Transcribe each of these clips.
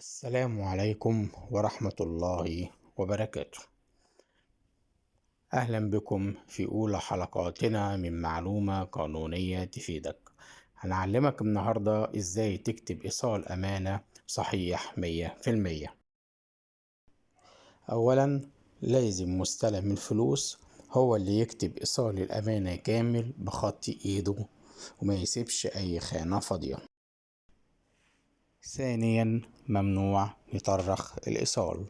السلام عليكم ورحمة الله وبركاته. أهلا بكم في أولى حلقاتنا من معلومة قانونية تفيدك. هنعلمك النهاردة إزاي تكتب إيصال أمانة صحيح 100%. أولا لازم مستلم الفلوس هو اللي يكتب إيصال الأمانة كامل بخط إيده وما يسيبش أي خانة فاضية. ثانيا ممنوع نطرخ الإيصال.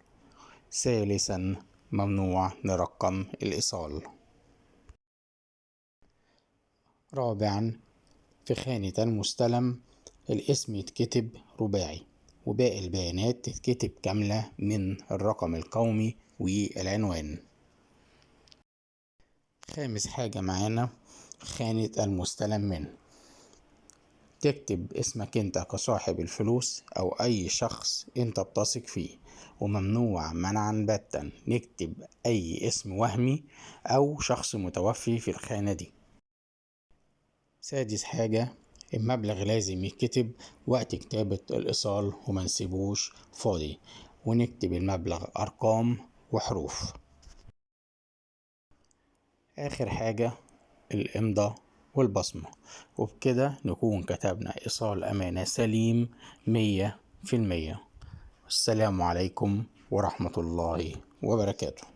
ثالثا ممنوع نرقم الإيصال. رابعا في خانة المستلم الاسم يتكتب رباعي وباقي البيانات تتكتب كاملة من الرقم القومي والعنوان. خامس حاجة معانا خانة المستلم منه تكتب اسمك انت كصاحب الفلوس او اي شخص انت بتثق فيه، وممنوع منعا باتا نكتب اي اسم وهمي او شخص متوفي في الخانة دي. سادس حاجة المبلغ لازم يتكتب وقت كتابة الايصال ومنسيبوش فاضي، ونكتب المبلغ ارقام وحروف. اخر حاجة الإمضاء والبصمة، وبكده نكون كتبنا إيصال أمانة سليم 100%. السلام عليكم ورحمة الله وبركاته.